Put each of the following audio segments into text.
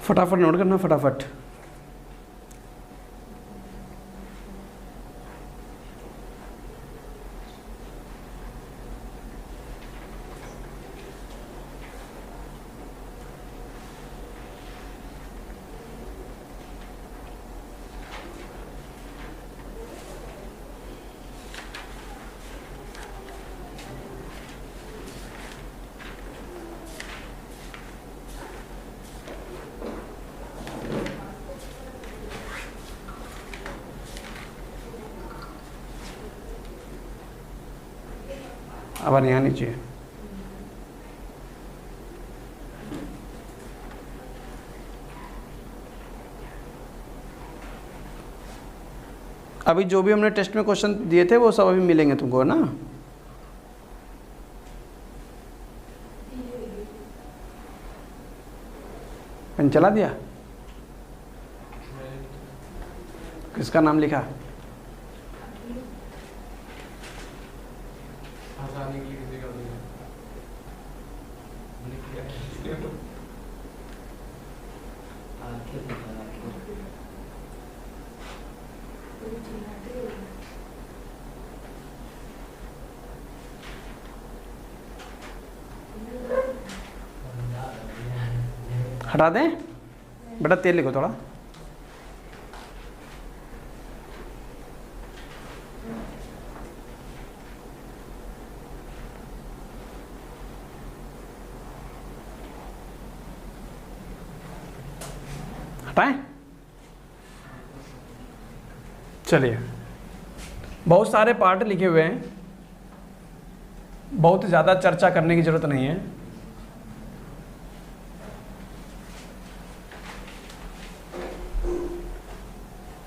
फटाफट नोट करना, फटाफट। अब यहाँ नीचे अभी जो भी हमने टेस्ट में क्वेश्चन दिए थे वो सब अभी मिलेंगे तुमको ना। पेन चला दिया? किसका नाम लिखा? हटा दें बेटा, तेल लिखो थोड़ा। हटाएं? चलिए, बहुत सारे पार्ट लिखे हुए हैं, बहुत ज़्यादा चर्चा करने की ज़रूरत नहीं है।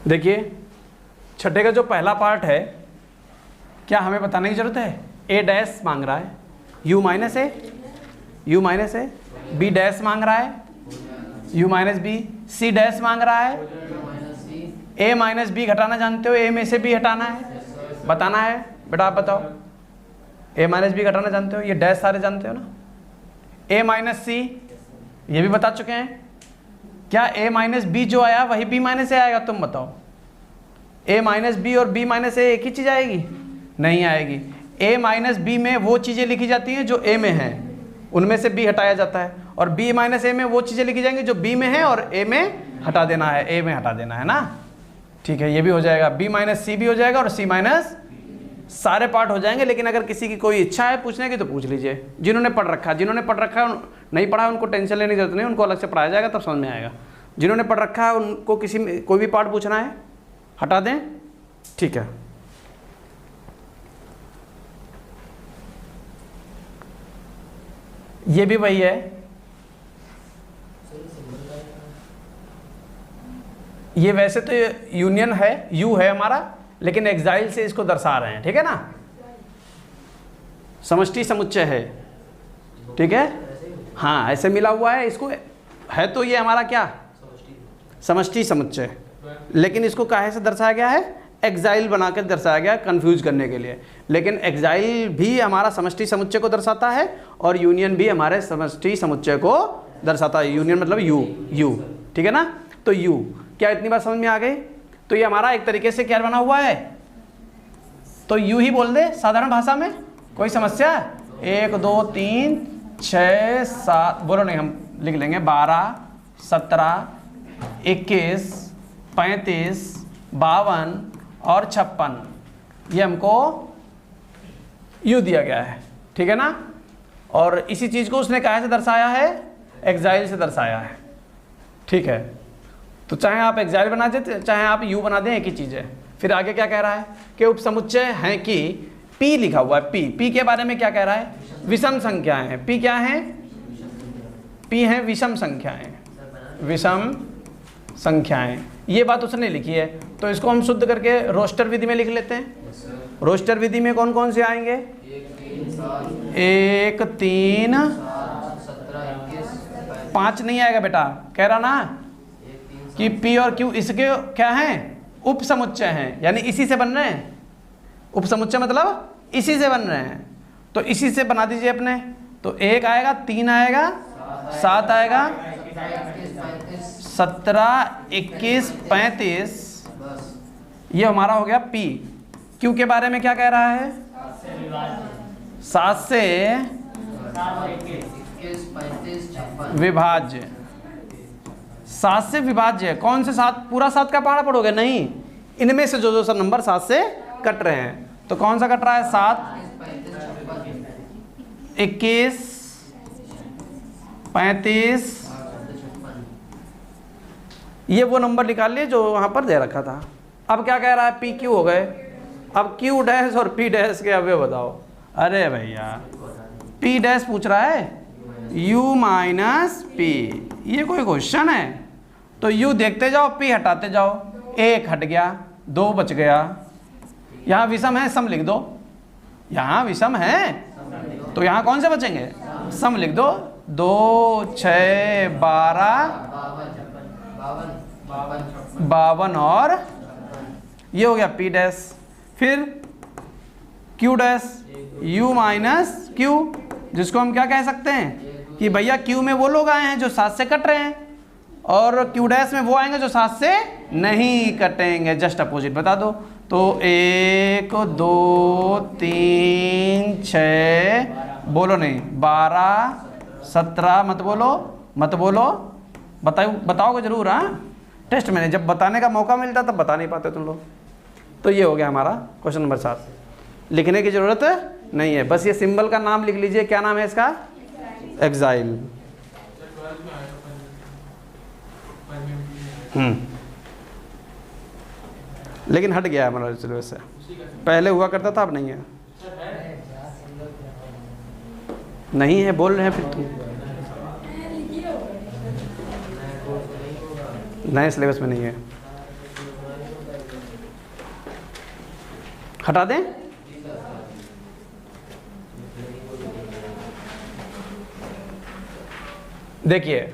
देखिए, छठे का जो पहला पार्ट है, क्या हमें बताने की ज़रूरत है? ए डैश मांग रहा है, U minus A, B dash मांग रहा है, U minus B, C dash मांग रहा है, ए माइनस बी घटाना जानते हो, ए में से बी हटाना है, बताना है बेटा। आप बताओ, ए माइनस बी घटाना जानते हो? ये डैश सारे जानते हो ना। ए माइनस सी ये भी बता चुके हैं। क्या ए माइनस बी जो आया वही बी माइनस ए आएगा? तुम बताओ। ए माइनस बी और बी माइनस ए एक ही चीज़ आएगी? नहीं आएगी। ए माइनस बी में वो चीज़ें लिखी जाती हैं जो ए में हैं, उनमें से बी हटाया जाता है, और बी माइनस ए में वो चीज़ें लिखी जाएंगी जो बी में है और ए में हटा देना है, ए में हटा देना है ना। ठीक है, ये भी हो जाएगा, बी माइनस सी भी हो जाएगा और सी माइनस, सारे पार्ट हो जाएंगे। लेकिन अगर किसी की कोई इच्छा है पूछने की तो पूछ लीजिए। जिन्होंने पढ़ रखा है, नहीं पढ़ा उनको टेंशन लेने की जरूरत नहीं, उनको अलग से पढ़ाया जाएगा तब समझ में आएगा। जिन्होंने पढ़ रखा है उनको किसी में कोई भी पार्ट पूछना है हटा दें, ठीक है। ये भी वही है, ये वैसे तो यूनियन है, यू है हमारा, लेकिन एक्साइल से इसको दर्शा रहे हैं, ठीक है ना। समष्टि समुच्चय है, ठीक है, हाँ ऐसे मिला हुआ है, इसको है तो ये हमारा क्या समष्टि समुच्चय, लेकिन इसको काहे से दर्शाया गया है? एक्साइल बनाकर दर्शाया गया, कंफ्यूज करने के लिए। लेकिन एक्साइल भी हमारा समष्टि समुच्चय को दर्शाता है और यूनियन भी हमारे समष्टि समुच्चय को दर्शाता है। यूनियन मतलब यू, ठीक है ना। तो यू, क्या इतनी बात समझ में आ गई? तो ये हमारा एक तरीके से क्या बना हुआ है, तो यू ही बोल दे साधारण भाषा में, कोई समस्या? 1 2 3 6 7 बोलो नहीं, हम लिख लेंगे 12 17 21 35 52 और 56, ये हमको यू दिया गया है, ठीक है ना। और इसी चीज़ को उसने कहाँ से दर्शाया है? एक्साइल से दर्शाया है, ठीक है। तो चाहे आप एक्साइल बना दें चाहे आप यू बना दें, एक ही चीज़ है। फिर आगे क्या कह रहा है कि उपसमुच्चय है कि पी लिखा हुआ है, पी के बारे में क्या कह रहा है? विषम संख्याएं हैं। पी क्या है? पी है विषम संख्याएं, विषम संख्याएं, ये बात उसने लिखी है। तो इसको हम शुद्ध करके रोस्टर विधि में लिख लेते हैं। रोस्टर विधि में कौन कौन से आएंगे? 1 3 5 नहीं आएगा बेटा, कह रहा ना कि पी और क्यू इसके क्या हैं? उप समुच्चय हैं, यानी इसी से बन रहे हैं। उप समुच्चय मतलब इसी से बन रहे हैं, तो इसी से बना दीजिए अपने। तो 1 आएगा, 3 आएगा, 7 आएगा, 17, 21, 35, ये हमारा हो गया P। Q के बारे में क्या कह रहा है? 7 से विभाज्य। 7 से विभाज्य। कौन से 7? पूरा 7 का पहाड़ा पढ़ोगे? नहीं, इनमें से जो सब नंबर 7 से कट रहे हैं। तो कौन सा कट रहा है? 7, 21, 35, ये वो नंबर निकाल लिए जो वहां पर दे रखा था। अब क्या कह रहा है? पी क्यू हो गए। अब क्यू डैश और पी डैश के अवयव बताओ। अरे भैया, पी डैश पूछ रहा है यू माइनस पी, ये कोई क्वेश्चन है? तो यू देखते जाओ, पी हटाते जाओ। 1 हट गया, 2 बच गया। यहाँ विषम है, सम लिख दो। यहाँ विषम है तो यहाँ कौन से बचेंगे? सम लिख दो। 2, 6, 12, 52 और ये हो गया पी डैश। फिर Q dash, you minus Q, जिसको हम क्या कह सकते हैं कि भैया क्यू में वो लोग आए हैं जो 7 से कट रहे हैं और क्यू डैश में वो आएंगे जो 7 से नहीं कटेंगे। जस्ट अपोजिट बता दो। तो 1, 2, 3, 6, बोलो नहीं, 12, 17, मत बोलो, बताओगे जरूर। हाँ, टेस्ट में जब बताने का मौका मिलता तब बता नहीं पाते तुम लोग। तो ये हो गया हमारा क्वेश्चन नंबर 7। लिखने की जरूरत नहीं है, बस ये सिंबल का नाम लिख लीजिए। क्या नाम है इसका? एक्साइल। लेकिन हट गया हमारा सिलेबस से। पहले हुआ करता था, अब नहीं है। नहीं है बोल रहे हैं फिर तुम। नए सिलेबस में नहीं है, हटा दें। देखिए,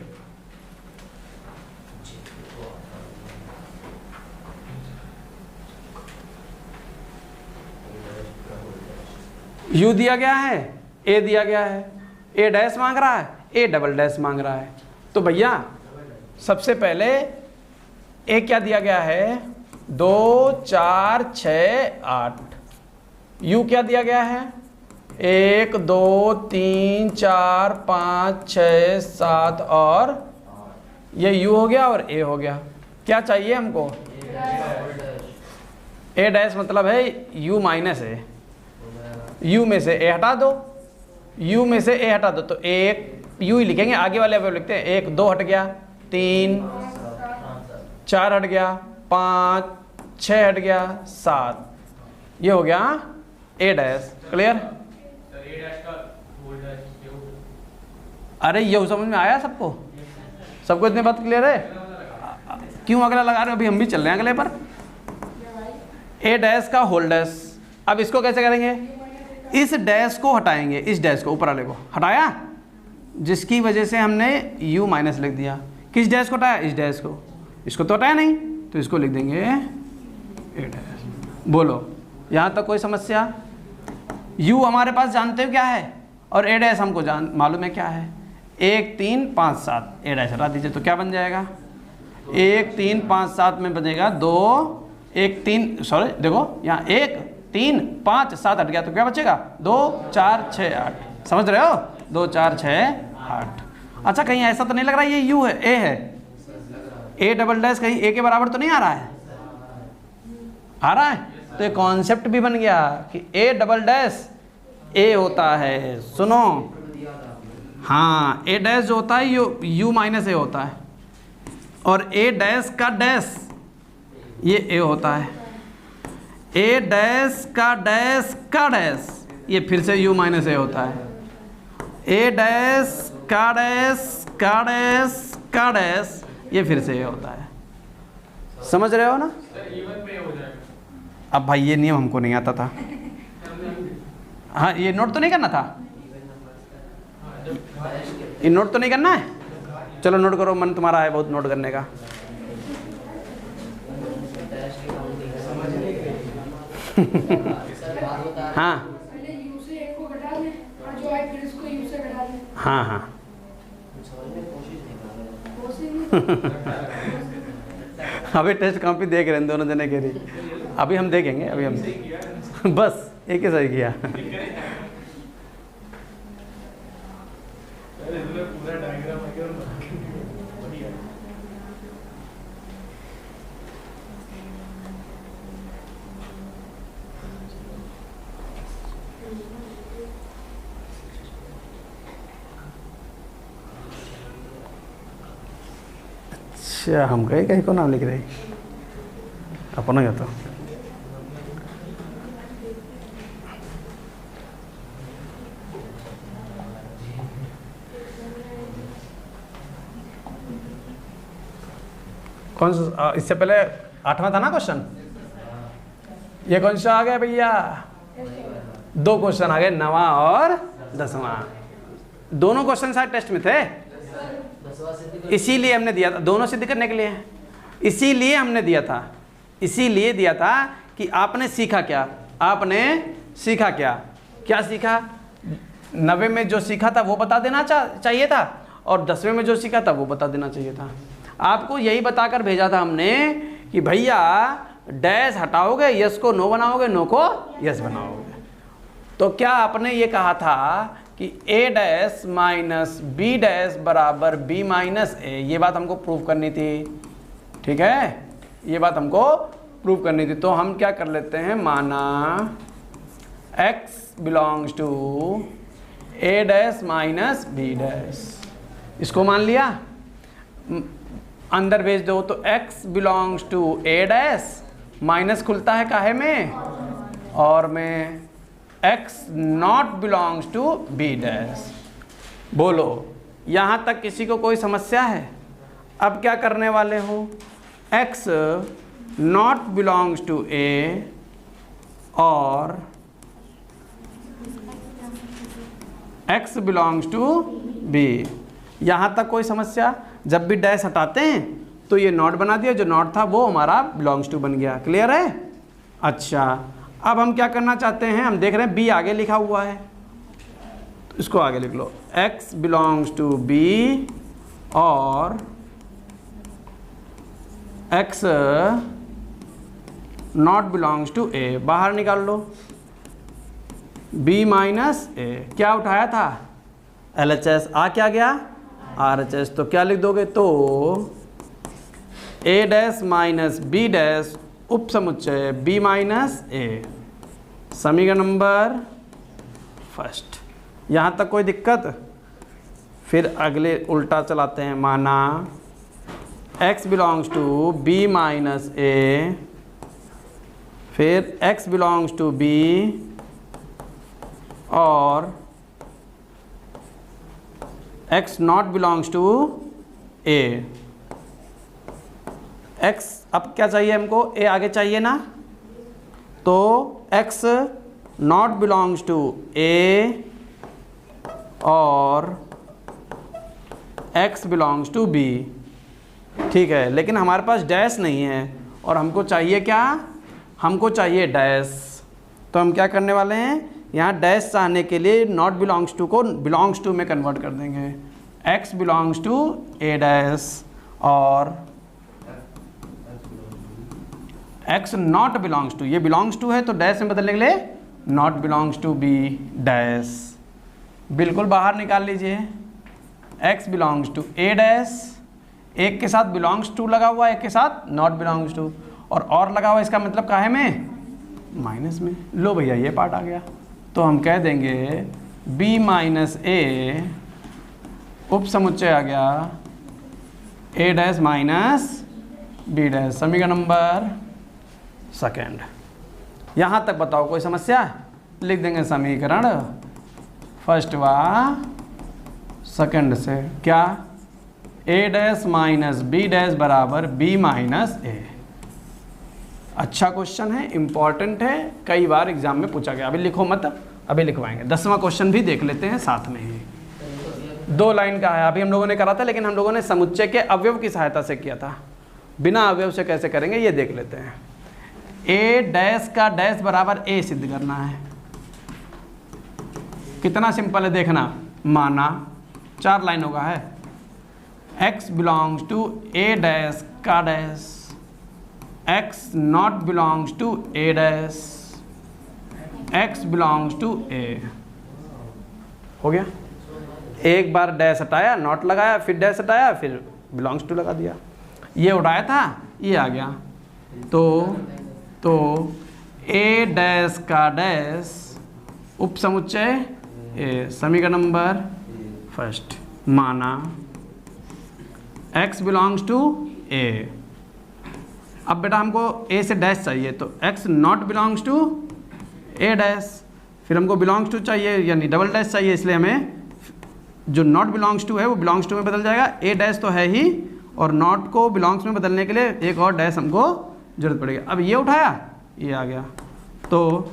यू दिया गया है, ए दिया गया है, ए डैश मांग रहा है, ए डबल डैश मांग रहा है। तो भैया सबसे पहले ए क्या दिया गया है? 2, 4, 6, 8। यू क्या दिया गया है? 1, 2, 3, 4, 5, 6, 7 और ये यू हो गया और ए हो गया। क्या चाहिए हमको? ए डैश मतलब है यू माइनस ए। यू में से ए हटा दो, यू में से ए हटा दो तो एक यू ही लिखेंगे। आगे वाले अवयव लिखते हैं। 1, 2 हट गया, 3, 4 हट गया, 5, 6 हट गया, 7। ये हो गया ए डैश। क्लियर? अरे ये समझ में आया सबको? सबको इतनी बात क्लियर है? क्यों अगला लगा रहे हो? अभी हम भी चल रहे हैं अगले पर। ए डैश का होल डैश। अब इसको कैसे करेंगे? इस डैश को हटाएंगे, इस डैश को, ऊपर वाले को हटाया, जिसकी वजह से हमने u माइनस लिख दिया। किस डैश को हटाया? इस डैश को। इसको तो हटाया नहीं, तो इसको लिख देंगे ए डैश। बोलो, यहाँ तक कोई समस्या? u हमारे पास जानते हो क्या है और ए डैश हमको मालूम है क्या है। 1, 3, 5, 7, ए डैश हटा दीजिए तो क्या बन जाएगा? 1, 3, 5, 7 में बनेगा 2, 1, 3, सॉरी देखो यहाँ 1, 3, 5, 7 हट गया तो क्या बचेगा? 2, 4, 6, 8। समझ रहे हो? 2, 4, 6, 8। अच्छा, कहीं ऐसा तो नहीं लग रहा है ये यू है, ए है? ए डबल डैश कहीं ए के बराबर तो नहीं आ रहा है? आ रहा है। तो ये कॉन्सेप्ट भी बन गया कि ए डबल डैश ए होता है। सुनो, हाँ, ए डैश जो होता है यू माइनस ए होता है और ए डैश का डैश ये ए होता है। ए डैश का डैश का डैश ये फिर से यू माइनस ए होता है। ए डैश का डैश का डैश का डैश ये फिर से ए होता है। समझ रहे हो ना? अब भाई ये नियम हमको नहीं आता था। हाँ, ये नोट तो नहीं करना था? ये नोट तो नहीं करना है? चलो नोट करो, मन तुम्हारा है बहुत नोट करने का। हाँ हाँ हाँ, अभी टेस्ट कॉपी देख रहे हैं दोनों जने के लिए, अभी हम देखेंगे, अभी हम बस एक ही सही किया। अच्छा, हम कहीं कहीं को नाम लिख रहे अपना ही तो। कौन सा इससे पहले 8वां था ना क्वेश्चन, ये कौन सा आ गया भैया? 2 क्वेश्चन आ गए, 9वां और 10वां। दोनों क्वेश्चन शायद टेस्ट में थे, इसीलिए हमने दिया था, दोनों सिद्ध करने के लिए, इसीलिए हमने दिया था, इसीलिए दिया था कि आपने सीखा क्या, आपने सीखा क्या, क्या सीखा? 90 में जो सीखा था वो बता देना चाहिए था, और 10वें में जो सीखा था वो बता देना चाहिए था। आपको यही बताकर भेजा था हमने कि भैया डैश हटाओगे, यस को नो बनाओगे, नो को यस बनाओगे। तो क्या आपने ये कहा था कि a dash minus B dash बराबर b माइनस ए, ये बात हमको प्रूव करनी थी, ठीक है, ये बात हमको प्रूव करनी थी। तो हम क्या कर लेते हैं, माना x belongs to a dash minus b dash, इसको मान लिया, अंदर भेज दो तो x belongs to a dash, minus खुलता है काहे में, और में x not belongs to b dash. बोलो यहाँ तक किसी को कोई समस्या है? अब क्या करने वाले हो, x not belongs to a और x बिलोंग्स टू b, यहाँ तक कोई समस्या? जब भी डैश हटाते हैं तो ये नॉट बना दिया, जो नॉट था वो हमारा बिलोंग्स टू बन गया। क्लियर है? अच्छा, अब हम क्या करना चाहते हैं, हम देख रहे हैं b आगे लिखा हुआ है, तो इसको आगे लिख लो, x बिलोंग्स टू b और x not belongs to a, बाहर निकाल लो, b माइनस a, क्या उठाया था LHS, आ क्या गया RHS, तो क्या लिख दोगे, तो a dash minus b dash उप समुच्चय b माइनस a, समीकरण नंबर फर्स्ट। यहाँ तक कोई दिक्कत? फिर अगले उल्टा चलाते हैं, माना x belongs to b minus a, फिर x बिलोंग्स टू b और x not belongs to a। x अब क्या चाहिए हमको, a आगे चाहिए ना, तो x not belongs to a और x बिलोंग्स टू b, ठीक है, लेकिन हमारे पास डैश नहीं है और हमको चाहिए क्या, हमको चाहिए डैश। तो हम क्या करने वाले हैं, यहाँ डैश चाहने के लिए नॉट बिलोंग्स टू को बिलोंग्स टू में कन्वर्ट कर देंगे, x belongs to a dash और x नॉट बिलोंग्स टू, ये बिलोंग्स टू है तो डैश में बदलने के लिए not belongs to b dash, बिल्कुल बाहर निकाल लीजिए, x belongs to a dash, एक के साथ बिलोंग्स टू लगा हुआ है, एक के साथ नॉट बिलोंग्स टू, और लगा हुआ, इसका मतलब काहे में, माइनस में। लो भैया ये पार्ट आ गया, तो हम कह देंगे b माइनस a उप समुच्चय आ गया a dash minus b dash, समीकरण नंबर सेकेंड। यहाँ तक बताओ कोई समस्या? लिख देंगे समीकरण फर्स्ट व सेकेंड से, क्या, a dash minus b dash बराबर b माइनस a। अच्छा क्वेश्चन है, इम्पॉर्टेंट है, कई बार एग्जाम में पूछा गया। अभी लिखो मत, अभी लिखवाएंगे। 10वां क्वेश्चन भी देख लेते हैं साथ में ही, 2 लाइन का है, अभी हम लोगों ने करा था, लेकिन हम लोगों ने समुच्चय के अवयव की सहायता से किया था, बिना अवयव से कैसे करेंगे ये देख लेते हैं। a डैश का डैश बराबर a सिद्ध करना है, कितना सिंपल है देखना, माना 4 लाइनों का है, x belongs to A dash का dash, x not belongs to A dash, x belongs to A. हो गया, एक बार डैश हटाया, नॉट लगाया, फिर डैश हटाया, फिर बिलोंग्स टू लगा दिया। ये उठाया था, ये आ गया। तो ए डैश का डैश उप समुच्चय ए, समीकरण नंबर फर्स्ट माना x बिलोंग्स टू ए। अब बेटा हमको a से डैश चाहिए, तो x not belongs to A dash, फिर हमको बिलोंग्स टू चाहिए यानी डबल डैश चाहिए, इसलिए हमें जो नॉट बिलोंग्स टू है वो बिलोंग्स टू में बदल जाएगा। ए डैश तो है ही, और नॉट को बिलोंग्स में बदलने के लिए एक और डैश हमको जरूरत पड़ेगी। अब ये उठाया, ये आ गया, तो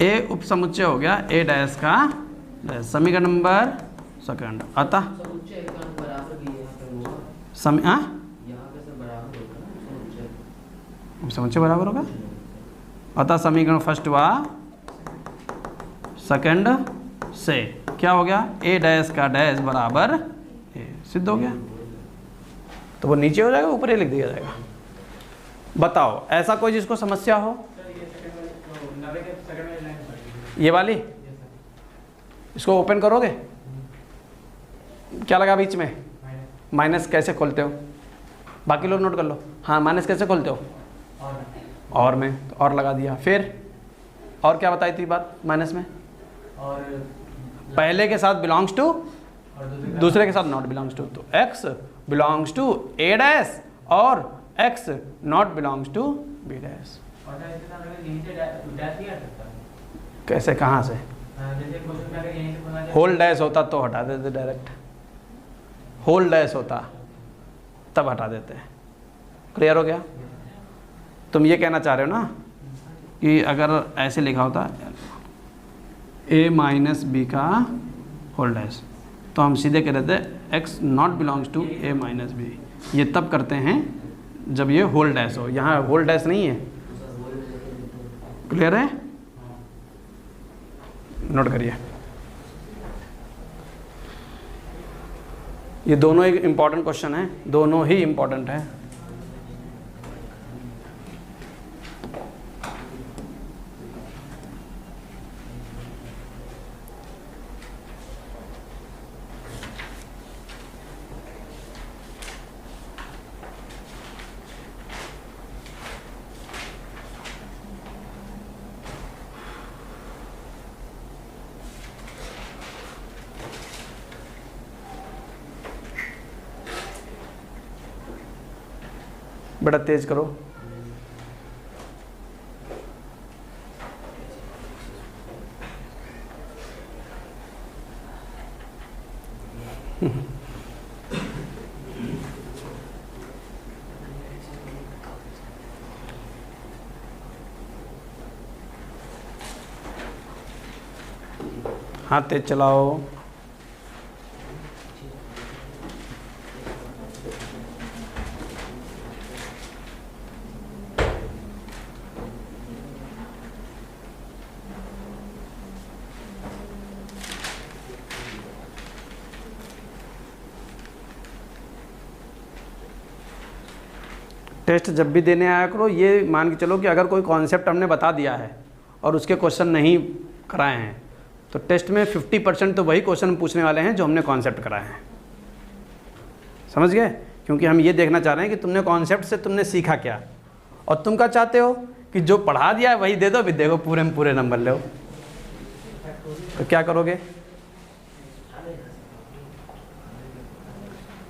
ए उप समुच्चय हो गया ए डैश का डैश, समीकरण नंबर सेकंड। अतः समुच्चय बराबर होगा, अतः समीकरण फर्स्ट व सेकंड से क्या हो गया, ए डैश का डैश बराबर ए, सिद्ध हो गया। तो वो नीचे हो जाएगा, ऊपर ही लिख दिया जाएगा। बताओ ऐसा कोई जिसको समस्या हो? ये वाली, इसको ओपन करोगे, क्या लगा बीच में? माइनस कैसे खोलते हो? बाकी लोग नोट कर लो। हाँ, माइनस कैसे खोलते हो? और में, तो और लगा दिया। फिर और क्या बताई थी बात माइनस में? और पहले के साथ बिलोंग्स टू, दूसरे के साथ नॉट बिलोंग्स टू। तो x belongs to A dash और x not belongs to B dash. कैसे, कहाँ से? होल डैश होता तो हटा देते डायरेक्ट, होल डैश होता तब हटा देते। क्लियर हो गया? तुम ये कहना चाह रहे हो ना कि अगर ऐसे लिखा होता a माइनस बी का होल डैश, तो हम सीधे कह देते x not belongs to a minus B. ये तब करते हैं जब ये होल डैश हो, यहाँ होल डैश नहीं है। क्लियर है? नोट करिए, ये दोनों एक इम्पॉर्टेंट क्वेश्चन है, दोनों ही इम्पॉर्टेंट है। बड़ा तेज करो। हाथ तेज चलाओ। टेस्ट जब भी देने आया करो, ये मान के चलो कि अगर कोई कॉन्सेप्ट हमने बता दिया है और उसके क्वेश्चन नहीं कराए हैं, तो टेस्ट में 50% तो वही क्वेश्चन पूछने वाले हैं जो हमने कॉन्सेप्ट कराए हैं। समझ गए? क्योंकि हम ये देखना चाह रहे हैं कि तुमने कॉन्सेप्ट से तुमने सीखा क्या, और तुम क्या चाहते हो कि जो पढ़ा दिया है वही दे दो, भी देखो पूरे में पूरे नंबर लो। तो क्या करोगे?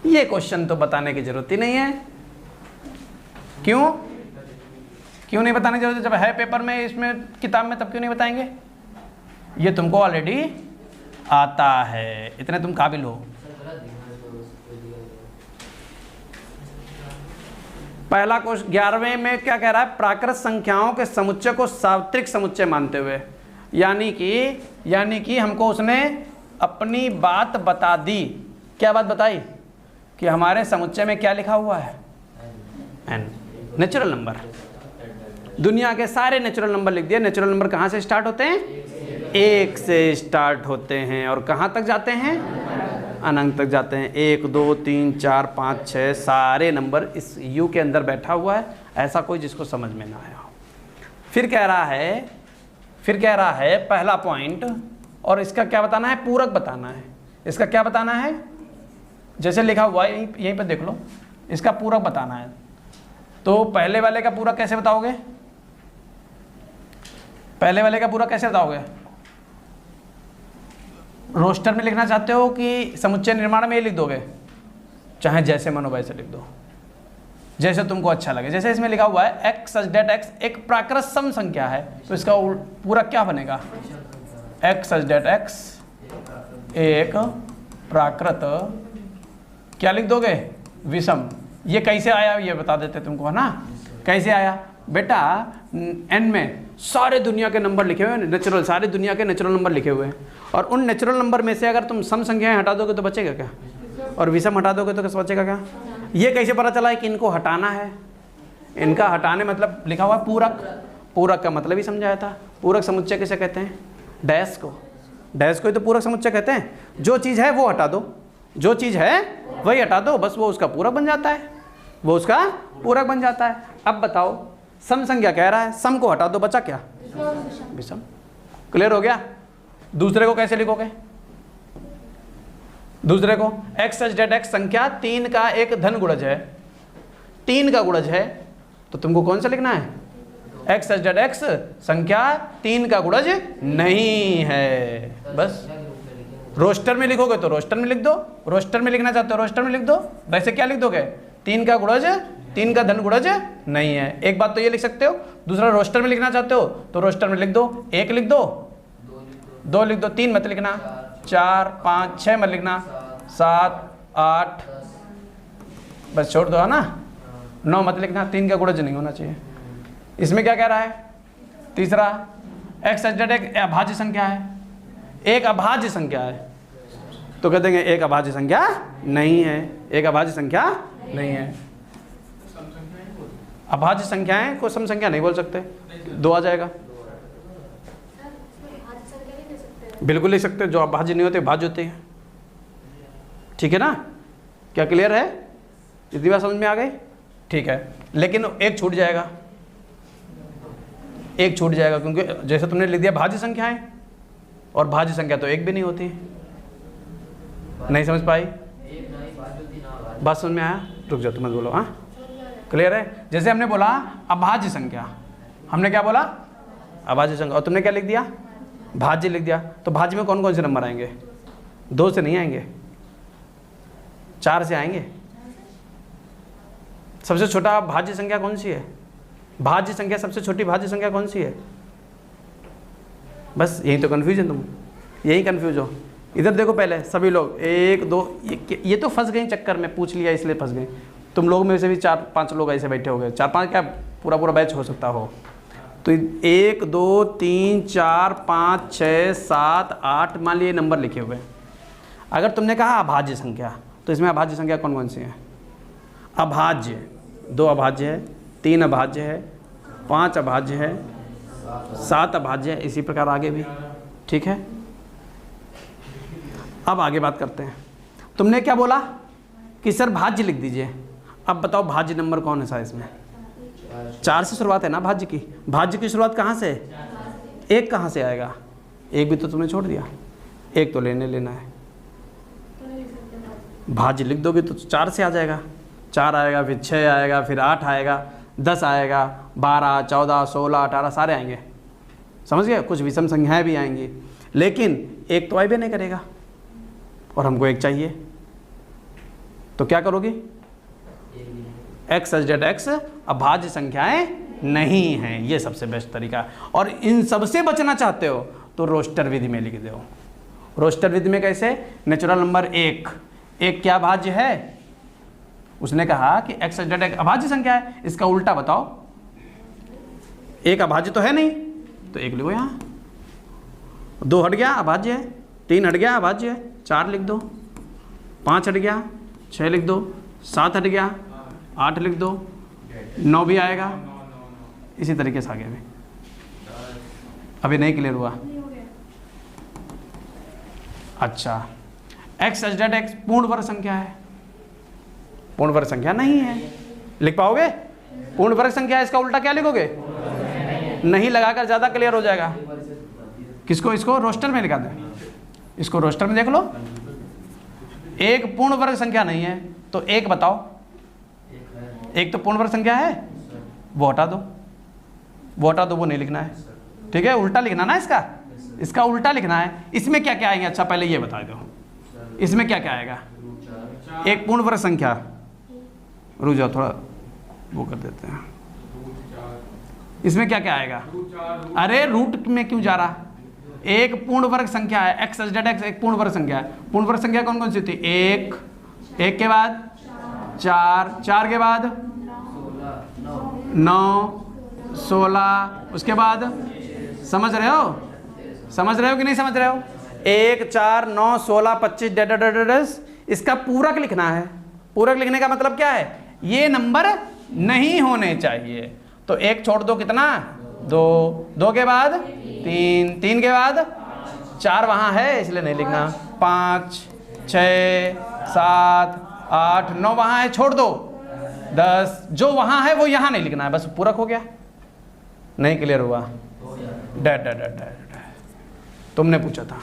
ये क्वेश्चन तो बताने की जरूरत ही नहीं है। क्यों नहीं बताने की जरूरत है? जब है पेपर में, इसमें किताब में, तब क्यों नहीं बताएंगे? ये तुमको ऑलरेडी आता है, इतने तुम काबिल हो। पहला क्वेश्चन 11वें में क्या कह रहा है? प्राकृत संख्याओं के समुच्चय को सार्वत्रिक समुच्चय मानते हुए, यानी कि हमको उसने अपनी बात बता दी। क्या बात बताई? कि हमारे समुच्चय में क्या लिखा हुआ है? n, natural number. दुनिया के सारे नेचुरल नंबर लिख दिए। नेचुरल नंबर कहाँ से स्टार्ट होते हैं? 1 से स्टार्ट होते हैं और कहाँ तक जाते हैं? अनंत तक जाते हैं। 1 2 3 4 5 6 सारे नंबर इस यू के अंदर बैठा हुआ है। ऐसा कोई जिसको समझ में ना आया हो। फिर कह रहा है पहला पॉइंट, और इसका क्या बताना है, पूरक बताना है। इसका क्या बताना है, जैसे लिखा हुआ है यहीं पर देख लो, इसका पूरक बताना है। तो पहले वाले का पूरक कैसे बताओगे, पहले वाले का पूरक कैसे बताओगे? रोस्टर में लिखना चाहते हो कि समुच्चय निर्माण में ये लिख दोगे? चाहे जैसे मनो वैसे लिख दो, जैसे तुमको अच्छा लगे। जैसे इसमें लिखा हुआ है x सच डेट x एक प्राकृत सम संख्या है, तो इसका पूरा क्या बनेगा? x सच डेट x एक प्राकृत, क्या लिख दोगे? विषम। ये कैसे आया ये बता देते तुमको, है ना? कैसे आया बेटा? n में सारे दुनिया के नंबर लिखे हुए हैं, नेचुरल, सारे दुनिया के नेचुरल नंबर लिखे हुए हैं, और उन नेचुरल नंबर में से अगर तुम सम संख्याएं हटा दोगे तो बचेगा क्या? और विषम हटा दोगे तो कैसे बचेगा क्या? ये कैसे पता चला है कि इनको हटाना है? इनका हटाने मतलब लिखा हुआ पूरक। पूरक का मतलब ही समझाया था। पूरक समुच्चय किसे कहते हैं? डैश को। डैश को ही तो पूरक समुच्चय कहते हैं। जो चीज़ है वो हटा दो, जो चीज़ है वही हटा दो, बस वो उसका पूरक बन जाता है, वो उसका पूरक बन जाता है। अब बताओ, सम संख्या कह रहा है, सम को हटा दो, बचा क्या? विषम। क्लियर हो गया? दूसरे को कैसे लिखोगे? दूसरे को x सच डेट x संख्या 3 का एक धन गुणज है, 3 का गुणज है, तो तुमको कौन सा लिखना है? x सच डेट x संख्या 3 का गुणज नहीं है। बस रोस्टर में लिखोगे तो रोस्टर में लिख दो, रोस्टर में लिखना चाहते हो रोस्टर में लिख दो। वैसे क्या लिख दोगे? 3 का गुणज, 3 का धन गुणज नहीं है। एक बात तो ये लिख सकते हो। दूसरा, रोस्टर में लिखना चाहते हो तो रोस्टर में लिख दो, 1 लिख दो, 2 लिख दो, 3 मत लिखना, 4 5 6 मत लिखना, 7 8 बस छोड़ दो, है ना? 9 मत लिखना, 3 का गुणज नहीं होना चाहिए। इसमें क्या कह रहा है? तीसरा, x सच डेट एक अभाज्य संख्या है, एक अभाज्य संख्या है, तो कह देंगे एक अभाज्य संख्या नहीं है, एक अभाज्य संख्या नहीं है। अभाज्य संख्याएं को सम संख्या नहीं बोल सकते, 2 आ जाएगा। बिल्कुल लिख सकते हो, जो अभाज्य नहीं होते भाज्य होते हैं। ठीक है ना? क्या क्लियर है? इतनी बात समझ में आ गई? ठीक है, लेकिन एक छूट जाएगा, एक छूट जाएगा, क्योंकि जैसे तुमने लिख दिया भाज्य संख्याएं, और भाज्य संख्या तो एक भी नहीं होती। नहीं समझ पाई? बात समझ में आया? रुक जाओ, तुम मत बोलो। हाँ क्लियर है? जैसे हमने बोला अभाज्य संख्या, हमने क्या बोला? अभाज्य संख्या, और तुमने क्या लिख दिया? भाज्य लिख दिया। तो भाज्य में कौन कौन से नंबर आएंगे? 2 से नहीं आएंगे, 4 से आएंगे। सबसे छोटा भाज्य संख्या कौन सी है? भाज्य संख्या, सबसे छोटी भाज्य संख्या कौन सी है? बस यही तो कन्फ्यूजन, तुम यही कन्फ्यूज हो। इधर देखो पहले सभी लोग, 1 2, ये तो फंस गई चक्कर में, पूछ लिया इसलिए फंस गई। तुम लोग में से भी 4-5 लोग ऐसे बैठे हो गए, 4-5 क्या पूरा बैच हो सकता हो। तो 1 2 3 4 5 6 7 8 मान लिए नंबर लिखे हुए। अगर तुमने कहा अभाज्य संख्या, तो इसमें अभाज्य संख्या कौन कौन सी है? अभाज्य 2 अभाज्य है, 3 अभाज्य है, 5 अभाज्य है, 7 अभाज्य है, इसी प्रकार आगे भी। ठीक है, अब आगे बात करते हैं। तुमने क्या बोला कि सर भाज्य लिख दीजिए। अब बताओ भाज्य नंबर कौन है सा इसमें? 4 से शुरुआत है ना भाज्य की। भाज्य की शुरुआत कहाँ से? 1 कहाँ से आएगा? 1 भी तो तुमने छोड़ दिया, 1 तो लेना है। भाज्य लिख दोगे तो 4 से आ जाएगा, 4 आएगा, फिर 6 आएगा, फिर 8 आएगा, 10 आएगा, 12 14 16 18 सारे आएंगे। समझ गए? कुछ विषम संख्याएं भी आएंगी, लेकिन 1 तो आए भी नहीं करेगा, और हमको 1 चाहिए। तो क्या करोगे? x सच डेट x अभाज्य संख्याएं नहीं हैं, ये सबसे बेस्ट तरीका। और इन सबसे बचना चाहते हो तो रोस्टर विधि में लिख दो। रोस्टर विधि में कैसे? नेचुरल नंबर 1 क्या भाज्य है? उसने कहा कि x सच डेट x अभाज्य संख्या है, इसका उल्टा बताओ। 1 अभाज्य तो है नहीं, तो 1 लिखो यहाँ, 2 हट गया अभाज्य है, 3 हट गया अभाज्य है, 4 लिख दो, 5 हट गया, 6 लिख दो, 7 हट गया, 8 लिख दो, 9 भी आएगा। इसी तरीके से आगे भी। अभी नहीं क्लियर हुआ? अच्छा, एक्स एच डेट एक्स पूर्ण वर्ग संख्या है? पूर्ण वर्ग संख्या नहीं है। लिख पाओगे? पूर्ण वर्ग संख्या है, इसका उल्टा क्या लिखोगे? नहीं लगाकर ज़्यादा क्लियर हो जाएगा। किसको? इसको रोस्टर में लिखा दें, इसको रोस्टर में देख लो। एक पूर्ण वर्ग संख्या नहीं है तो एक बताओ। एक तो पूर्ण वर्ग संख्या है, वो हटा दो, वो हटा दो, वो नहीं लिखना है। ठीक है, उल्टा लिखना ना इसका, इसका उल्टा लिखना है। इसमें क्या क्या आएंगे? अच्छा पहले ये बता दो, इसमें क्या क्या आएगा? एक पूर्ण वर्ग संख्या, रुक जाओ थोड़ा वो कर देते हैं। इसमें क्या क्या आएगा? अरे रूट में क्यों जा रहा? एक पूर्ण वर्ग संख्या है, एक्स एच डेट एक्स एक पूर्ण वर्ग संख्या है। पूर्ण वर्ग संख्या कौन कौन सी थी? एक, एक के बाद 4, 4 के बाद 9, 16, उसके बाद समझ रहे हो? समझ रहे हो कि नहीं समझ रहे हो? 1, 4, 9, 16, 25 डेट। इसका पूरक लिखना है। पूरक लिखने का मतलब क्या है? ये नंबर नहीं होने चाहिए। तो एक छोड़ दो, कितना? 2, 2 के बाद 3, 3 के बाद 4 वहाँ है इसलिए नहीं लिखना। 5, 6, 7, 8, 9 वहाँ है, छोड़ दो। 10 जो वहाँ है वो यहाँ नहीं लिखना है, बस पूरक हो गया। नहीं क्लियर हुआ? डेट डेट डेट डेट तुमने पूछा था।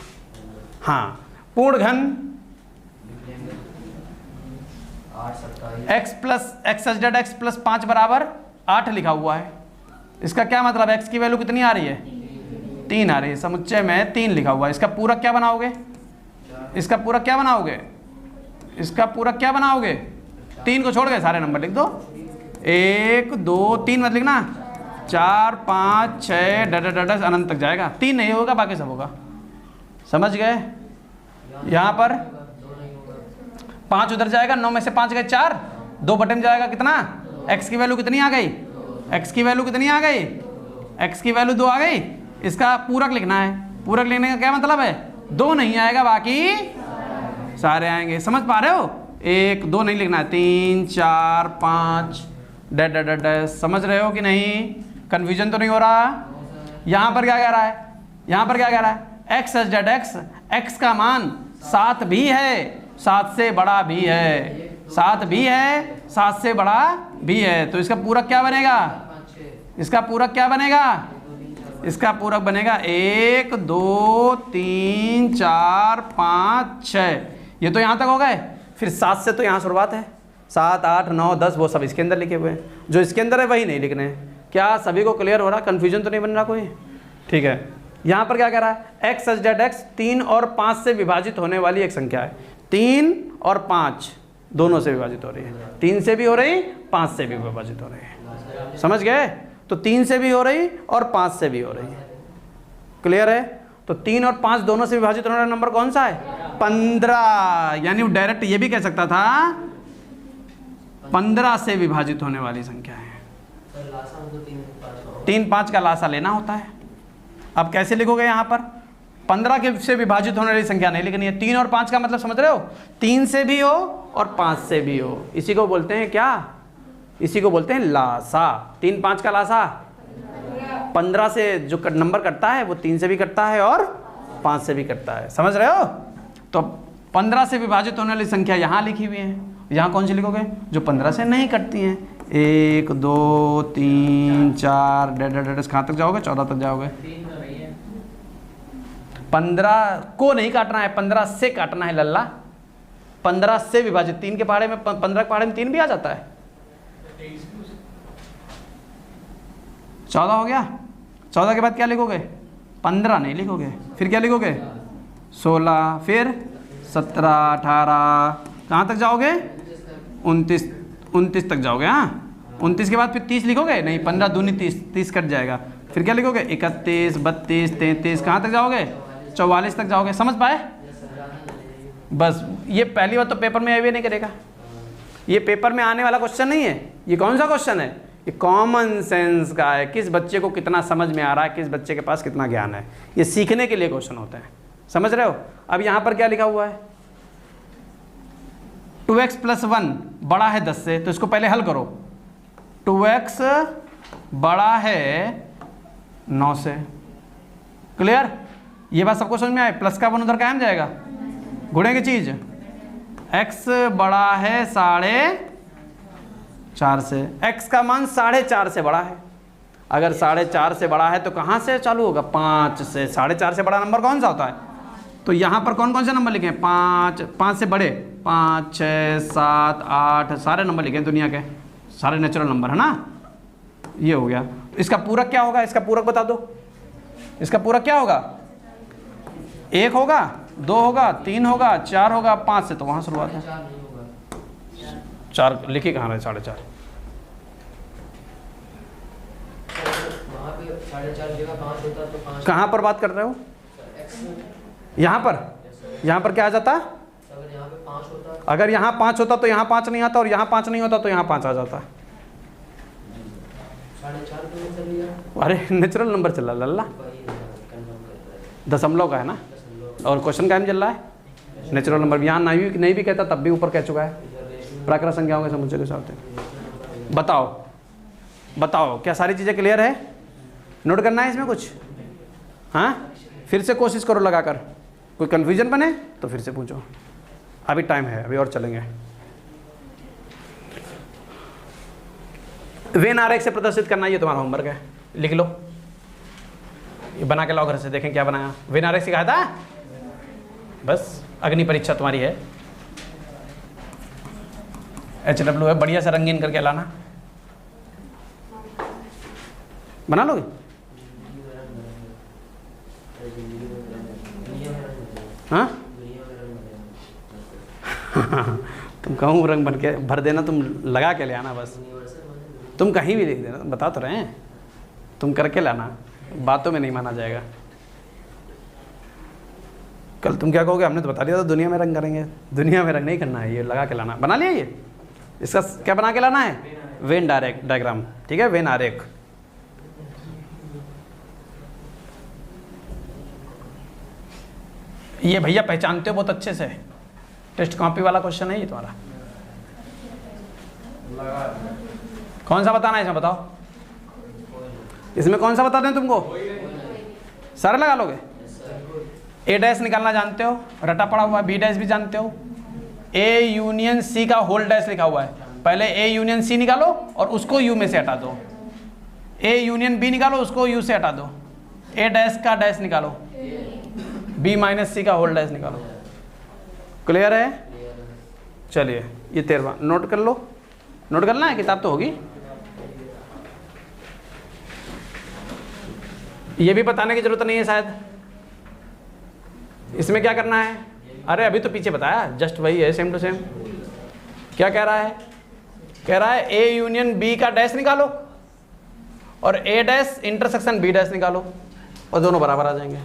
हाँ, पूर्ण घन x plus x H date x plus 5 बराबर 8 लिखा हुआ है। इसका क्या मतलब? x की वैल्यू कितनी आ रही है? 3 आ रही है। समुच्चय में 3 लिखा हुआ है। इसका पूरक क्या बनाओगे? इसका पूरक क्या बनाओगे? इसका पूरक क्या बनाओगे? 3 को छोड़ गए सारे नंबर लिख दो। 1, 2, 3 मत लिखना। 4, 5, 6 डट अनंत तक जाएगा। 3 नहीं होगा, बाकी सब होगा। समझ गए? यहाँ पर 5 उधर जाएगा, 9 में से 5 गए 4, 2 बटे में जाएगा कितना? x की वैल्यू कितनी आ गई? x की वैल्यू कितनी आ गई? x की वैल्यू 2 आ गई। इसका पूरक लिखना है। पूरक लिखने का क्या मतलब है? 2 नहीं आएगा, बाकी सारे आएंगे। समझ पा रहे हो? 1, 2 नहीं लिखना है, 3, 4, 5 डैट डैट डैट। समझ रहे हो कि नहीं? कन्फ्यूजन तो नहीं हो रहा? यहाँ पर क्या कह रहा है? यहाँ पर क्या कह रहा है? X H date x, x का मान 7 भी है, 7 से बड़ा भी है, 7 भी है, 7 से बड़ा भी है। तो इसका पूरक क्या बनेगा? इसका पूरक क्या बनेगा? इसका पूरक बनेगा 1, 2, 3, 4, 5, 6। ये तो यहाँ तक हो गए। फिर 7 से तो यहाँ शुरुआत है। 7, 8, 9, 10 वो सब इसके अंदर लिखे हुए हैं। जो इसके अंदर है वही नहीं लिखने हैं। क्या सभी को क्लियर हो रहा? कन्फ्यूजन तो नहीं बन रहा कोई? ठीक है। यहाँ पर क्या कह रहा है? एक्स एच डेट एक्स 3 और 5 से विभाजित होने वाली एक संख्या है। 3 और 5 दोनों से विभाजित हो रही है। 3 से भी हो रही, 5 से भी विभाजित हो रही है। समझ गए? तो 3 से भी हो रही और 5 से भी हो रही है। क्लियर है? तो 3 और 5 दोनों से विभाजित होने वाला नंबर कौन सा है? 15। यानी डायरेक्ट ये भी कह सकता था 15 से विभाजित होने वाली संख्या है। 3, 5 का लासा लेना होता है। अब कैसे लिखोगे? यहाँ पर 15 के से विभाजित होने वाली संख्या नहीं लिखनी है। 3 और 5 का मतलब समझ रहे हो? 3 से भी हो और 5 से भी हो। इसी को बोलते हैं क्या? इसी को बोलते हैं लासा। 3, 5 का लासा 15 से जो नंबर कटता है वो 3 से भी कटता है और 5 से भी कटता है। समझ रहे हो? तो 15 से विभाजित होने वाली संख्या यहाँ लिखी हुई है। यहाँ कौन सी लिखोगे? जो 15 से नहीं कटती हैं। 1, 2, 3, 4 डेट कहाँ तक जाओगे? 14 तक जाओगे। 15 को नहीं काटना है, 15 से काटना है लल्ला। 15 से विभाजित 3 के पहाड़े में 15 के पहाड़े में 3 भी आ जाता है। 14 हो गया। 14 के बाद क्या लिखोगे? 15 नहीं लिखोगे। फिर क्या लिखोगे? 16, फिर 17, 18 कहाँ तक जाओगे? 29 तक जाओगे। हाँ, 29 के बाद फिर 30 लिखोगे? नहीं, 15 दूनी 30, 30 कट जाएगा। फिर क्या लिखोगे? 31, 32, 33 कहाँ तक जाओगे? 44 तक जाओगे। समझ पाए? बस ये पहली बात तो पेपर में अभी नहीं करेगा। ये पेपर में आने वाला क्वेश्चन नहीं है। ये कौन सा क्वेश्चन है? ये कॉमन सेंस का है। किस बच्चे को कितना समझ में आ रहा है, किस बच्चे के पास कितना ज्ञान है, ये सीखने के लिए क्वेश्चन होते हैं। समझ रहे हो? अब यहाँ पर क्या लिखा हुआ है? 2x + 1 बड़ा है 10 से, तो इसको पहले हल करो। 2x बड़ा है 9 से। क्लियर? ये बात सबको समझ में आए? प्लस का 1 उधर कायम जाएगा, गुणेंगे चीज, x बड़ा है 4.5 से, x का मान 4.5 से बड़ा है। अगर 4.5 से बड़ा है तो कहाँ से चालू होगा? 5 से। 4.5 से बड़ा नंबर कौन सा होता है? तो यहाँ पर कौन कौन से नंबर लिखे? 5 से बड़े 5, 6, 7, 8 सारे नंबर लिखे दुनिया के, सारे नेचुरल नंबर है ना। ये हो गया। इसका पूरक क्या होगा? इसका पूरक बता दो। इसका पूरक क्या होगा? 1 होगा, 2 होगा, 3 होगा, 4 होगा, 5 से तो वहाँ शुरुआत है। 4 लिखी कहाँ रहे? 4.5 कहाँ पर बात कर रहे हो? यहाँ पर। यहाँ पर क्या आ जाता? अगर यहाँ 5 होता तो यहाँ 5 नहीं आता, और यहाँ 5 नहीं होता तो यहाँ 5 आ जाता। अरे नेचुरल नंबर चल रहा लल्ला, दशमलव का है ना, और क्वेश्चन का चल रहा है नेचुरल नंबर। यहाँ नहीं भी कहता तब भी ऊपर कह चुका है, प्राकृत संख्याओं के समुच्चय के साथ। बताओ बताओ, क्या सारी चीज़ें क्लियर है? नोट करना है इसमें कुछ? हाँ, फिर से कोशिश करो लगाकर, कोई कन्फ्यूजन बने तो फिर से पूछो। अभी टाइम है, अभी और चलेंगे। वेन आरेख से प्रदर्शित करना, ये तुम्हारा होमवर्क है, लिख लो, ये बना के लाओ घर से, देखें क्या बनाया। वेन आरेख सिखाया था, बस अग्नि परीक्षा तुम्हारी है। HW है, बढ़िया से रंगीन करके लाना। बना लोगे? हाँ तुम कहूँ रंग बन के भर देना, तुम लगा के ले आना बस। तुम कहीं भी लिख देना, बता तो रहे हैं, तुम करके लाना, बातों में नहीं माना जाएगा। कल तुम क्या कहोगे? हमने तो बता दिया था दुनिया में रंग करेंगे। दुनिया में रंग नहीं करना है, ये लगा के लाना। बना लिया ये? इसका क्या बना के लाना है? वेन डायग्राम, ठीक है, वेन आरेख। ये भैया पहचानते हो बहुत अच्छे से, टेस्ट कॉपी वाला क्वेश्चन है ये तुम्हारा। कौन सा बताना है इसमें? बताओ, इसमें कौन सा बता दें तुमको? सारे लगा लोगे? A डैश निकालना जानते हो, रटा पड़ा हुआ है। B डैश भी जानते हो। A यूनियन C का होल डैश लिखा हुआ है, पहले A यूनियन C निकालो और उसको U में से हटा दो। A यूनियन B निकालो, उसको U से हटा दो। A डैश का डैश निकालो, B माइनस C का होल डैश निकालो। क्लियर है? चलिए, ये 13वां नोट कर लो। नोट करना है, किताब तो होगी। ये भी बताने की जरूरत नहीं है शायद। इसमें क्या करना है? अरे अभी तो पीछे बताया, जस्ट वही है, सेम टू सेम। क्या कह रहा है? कह रहा है A यूनियन B का डैश निकालो और A dash intersection B dash निकालो, और दोनों बराबर आ जाएंगे।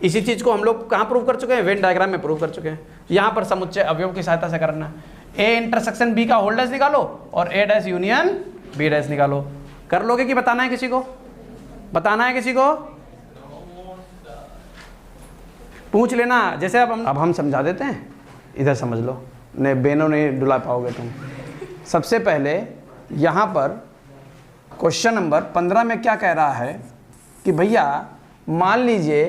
इसी चीज को हम लोग कहाँ प्रूव कर चुके हैं? वेन डायग्राम में प्रूव कर चुके हैं। यहाँ पर समुच्चय अवयव की सहायता से करना। A इंटरसेक्शन B का होल डैश निकालो और A dash union B dash निकालो। कर लोगे कि बताना है किसी को? बताना है किसी को? पूछ लेना। जैसे अब हम समझा देते हैं, इधर समझ लो, नहीं बेनों नहीं डुला पाओगे तुम। सबसे पहले यहाँ पर क्वेश्चन नंबर 15 में क्या कह रहा है कि भैया मान लीजिए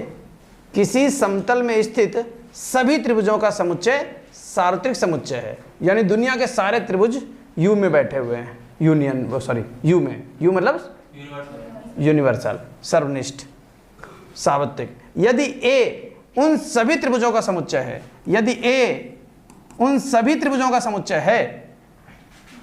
किसी समतल में स्थित सभी त्रिभुजों का समुच्चय सार्वत्रिक समुच्चय है, यानी दुनिया के सारे त्रिभुज U में बैठे हुए हैं। U में, U मतलब यूनिवर्सल, सर्वनिष्ठ, सार्वत्रिक। यदि A उन सभी त्रिभुजों का समुच्चय है, यदि A उन सभी त्रिभुजों का समुच्चय है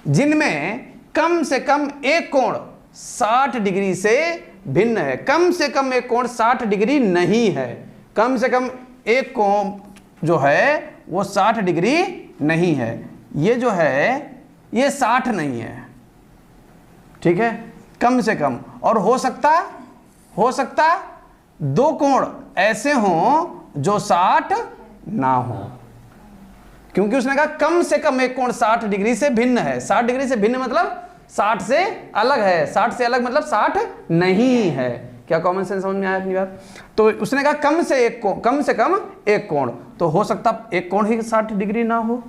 जिनमें कम से कम एक कोण 60 डिग्री से भिन्न है, कम से कम एक कोण 60 डिग्री नहीं है, कम से कम एक कोण जो है वो 60 डिग्री नहीं है, ये जो है ये 60 नहीं है, ठीक है, कम से कम। और हो सकता दो कोण ऐसे हों जो 60 ना हो, क्योंकि उसने कहा कम से कम एक कोण 60 डिग्री से भिन्न है। 60 डिग्री से भिन्न मतलब 60 से अलग है, 60 से अलग मतलब 60 नहीं है। क्या कॉमन सेंस समझ में आया अपनी बात? तो उसने कहा कम से कम एक कोण, तो हो सकता एक कोण ही 60 डिग्री ना हो,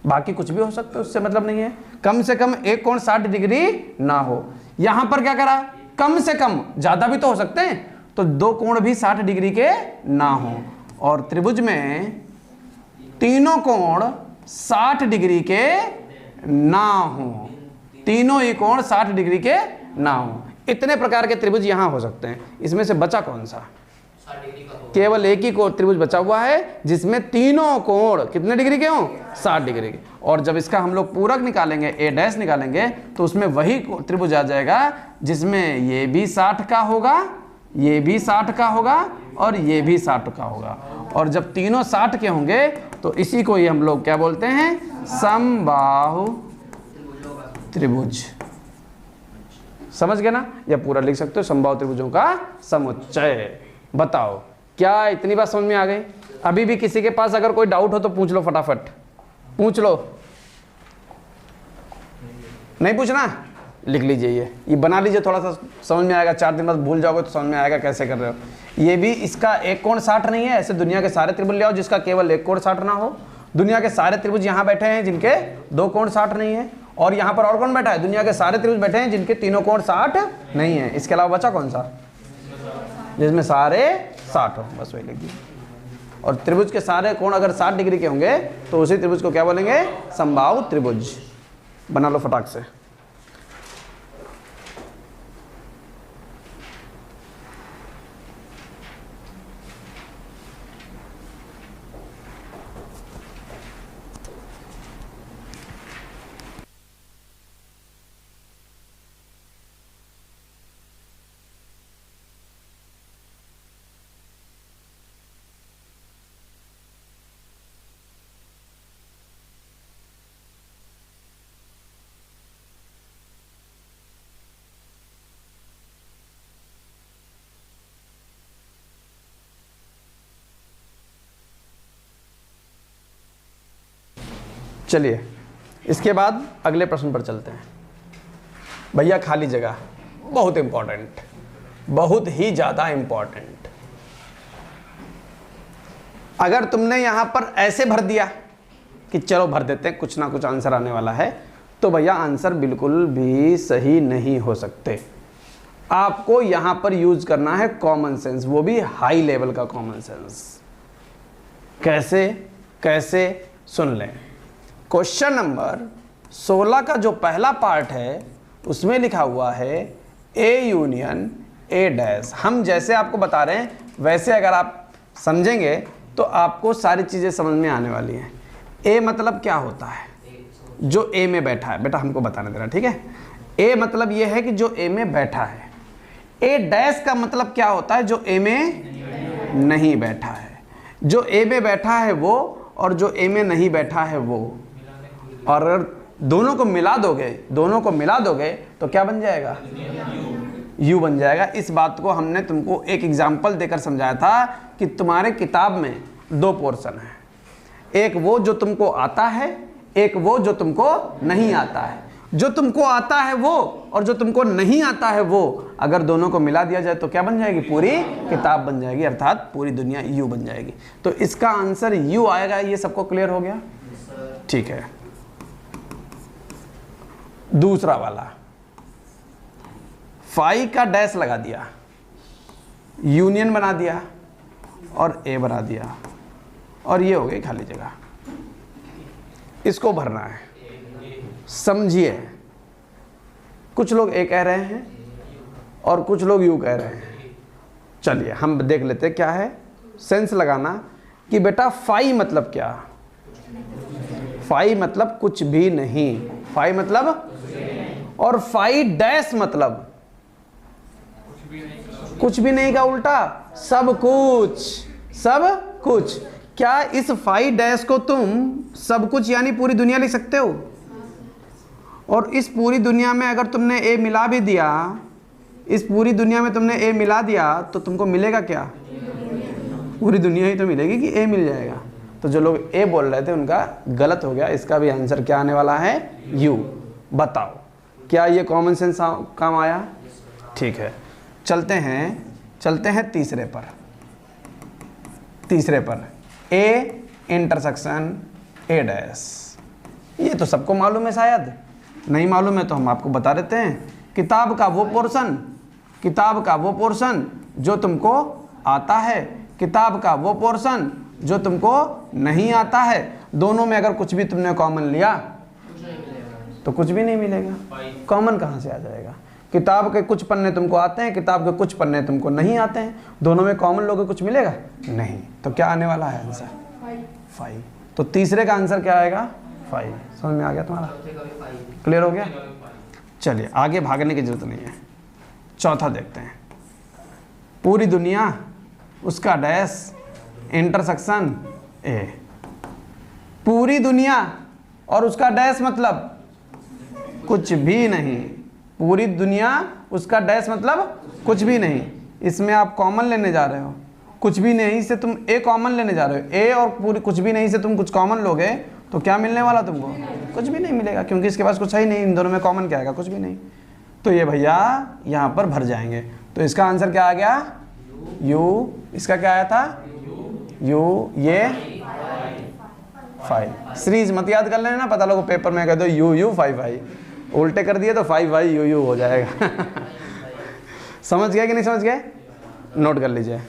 बाकी कुछ भी हो सकता है, उससे मतलब नहीं है। कम से कम एक कोण 60 डिग्री ना हो। यहां पर क्या करा? कम से कम, ज्यादा भी तो हो सकते हैं, तो दो कोण भी 60 डिग्री के ना हो। और त्रिभुज तीनों कोण 60 डिग्री के ना हो, तीनों ही कोण 60 डिग्री के ना हो। इतने प्रकार के त्रिभुज यहां हो सकते हैं। इसमें से बचा कौन सा? केवल एक ही कोण त्रिभुज बचा हुआ है जिसमें तीनों कोण कितने डिग्री के हों? 60 डिग्री के। और जब इसका हम लोग पूरक निकालेंगे, ए डैश निकालेंगे, तो उसमें वही त्रिभुज आ जाएगा जिसमें ये भी 60 का होगा, ये भी 60 का होगा और ये भी 60 का होगा। और जब तीनों 60 के होंगे तो इसी को ही हम लोग क्या बोलते हैं? समबाहु त्रिभुज। समझ गए ना? या पूरा लिख सकते हो, समबाहु त्रिभुजों का समुच्चय। बताओ क्या इतनी बात समझ में आ गई? अभी भी किसी के पास अगर कोई डाउट हो तो पूछ लो, फटाफट पूछ लो। नहीं पूछना? लिख लीजिए, ये बना लीजिए, थोड़ा सा समझ में आएगा। 4 दिन बाद भूल जाओगे तो समझ में आएगा कैसे कर रहे हो। ये भी इसका एक कोण 60 नहीं है। ऐसे दुनिया के सारे त्रिभुज ले आओ जिसका केवल एक कोण 60 ना हो। दुनिया के सारे त्रिभुज यहाँ बैठे हैं जिनके 2 कोण 60 नहीं है। और यहाँ पर और कौन बैठा है? दुनिया के सारे त्रिभुज बैठे हैं जिनके तीनों कोण 60 नहीं है। इसके अलावा बचा कौन सा? जिसमें सारे 60 हो, बस वही लिख दिए। और त्रिभुज के सारे कोण अगर 60 डिग्री के होंगे तो उसी त्रिभुज को क्या बोलेंगे? समबाहु त्रिभुज। बना लो फटाक से। चलिए इसके बाद अगले प्रश्न पर चलते हैं। भैया खाली जगह बहुत इंपॉर्टेंट, बहुत ही ज़्यादा इंपॉर्टेंट। अगर तुमने यहाँ पर ऐसे भर दिया कि चलो भर देते हैं, कुछ ना कुछ आंसर आने वाला है, तो भैया आंसर बिल्कुल भी सही नहीं हो सकते। आपको यहाँ पर यूज करना है कॉमन सेंस, वो भी हाई लेवल का कॉमन सेंस। कैसे? कैसे? सुन लें। क्वेश्चन नंबर 16 का जो पहला पार्ट है उसमें लिखा हुआ है ए यूनियन ए डैश। हम जैसे आपको बता रहे हैं वैसे अगर आप समझेंगे तो आपको सारी चीज़ें समझ में आने वाली हैं। ए मतलब क्या होता है? जो ए में बैठा है। बेटा हमको बताने देना, ठीक है? ए मतलब ये है कि जो ए में बैठा है। ए डैश का मतलब क्या होता है? जो ए में नहीं बैठा है। जो ए में बैठा है वो, और जो ए में नहीं बैठा है वो। और अगर दोनों को मिला दोगे, दोनों को मिला दोगे तो क्या बन जाएगा? यू बन जाएगा। इस बात को हमने तुमको एक एग्जाम्पल देकर समझाया था कि तुम्हारे किताब में 2 पोर्शन है, एक वो जो तुमको आता है, एक वो जो तुमको नहीं आता है। जो तुमको आता है वो और जो तुमको नहीं आता है वो, अगर दोनों को मिला दिया जाए तो क्या बन जाएगी? पूरी किताब बन जाएगी, अर्थात पूरी दुनिया यू बन जाएगी। तो इसका आंसर यू आएगा। ये सबको क्लियर हो गया? ठीक है। दूसरा वाला फाई का डैश लगा दिया, यूनियन बना दिया और ए बना दिया, और ये हो गई खाली जगह। इसको भरना है। समझिए, कुछ लोग ए कह रहे हैं और कुछ लोग यू कह रहे हैं। चलिए हम देख लेते हैं क्या है। सेंस लगाना कि बेटा फाई मतलब क्या? फाई मतलब कुछ भी नहीं। फाई मतलब, और फाई डैश मतलब कुछ भी नहीं का उल्टा सब कुछ। सब कुछ। क्या इस फाई डैश को तुम सब कुछ यानी पूरी दुनिया लिख सकते हो? और इस पूरी दुनिया में अगर तुमने ए मिला भी दिया, इस पूरी दुनिया में तुमने ए मिला दिया तो तुमको मिलेगा क्या? पूरी दुनिया ही तो मिलेगी कि ए मिल जाएगा। तो जो लोग ए बोल रहे थे उनका गलत हो गया। इसका भी आंसर क्या आने वाला है? यू। बताओ क्या ये कॉमन सेंस काम आया? ठीक है, चलते हैं तीसरे पर। तीसरे पर ए इंटरसेक्शन ए डैश। ये तो सबको मालूम है, शायद नहीं मालूम है तो हम आपको बता देते हैं। किताब का वो पोर्शन जो तुमको आता है, किताब का वो पोर्शन जो तुमको नहीं आता है, दोनों में अगर कुछ भी तुमने कॉमन लिया तो कुछ भी नहीं मिलेगा। कॉमन कहाँ से आ जाएगा? किताब के कुछ पन्ने तुमको आते हैं, किताब के कुछ पन्ने तुमको नहीं आते हैं, दोनों में कॉमन लोगे कुछ मिलेगा नहीं। तो क्या आने वाला है आंसर? 5। तो तीसरे का आंसर क्या आएगा? 5। समझ में आ गया तुम्हारा? क्लियर हो गया? चलिए आगे भागने की जरूरत नहीं है। चौथा देखते हैं। पूरी दुनिया उसका डैश इंटरसेक्शन ए। पूरी दुनिया और उसका डैश मतलब कुछ भी नहीं। पूरी दुनिया उसका डैश मतलब कुछ भी नहीं। इसमें आप कॉमन लेने जा रहे हो, कुछ भी नहीं से तुम ए कॉमन लेने जा रहे हो। ए और पूरी कुछ भी नहीं से तुम कुछ कॉमन लोगे तो क्या मिलने वाला तुमको? कुछ भी नहीं मिलेगा, क्योंकि इसके पास कुछ है ही नहीं। इन दोनों में कॉमन क्या आएगा? कुछ भी नहीं। तो ये भैया यहाँ पर भर जाएंगे। तो इसका आंसर क्या आ गया? यू। इसका क्या आया था? यू। ये 5। सीरीज मत याद कर लेना, पता लोगों पेपर में कह दो यू यू 5 5, उल्टे कर दिए तो 5 5 यू यू हो जाएगा। समझ गए कि नहीं समझ गए? नोट कर लीजिए।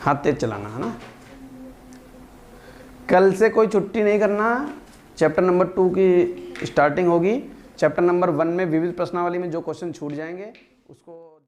हाथ तेज चलाना है ना। कल से कोई छुट्टी नहीं करना। चैप्टर नंबर 2 की स्टार्टिंग होगी। चैप्टर नंबर 1 में विविध प्रश्नावली में जो क्वेश्चन छूट जाएंगे उसको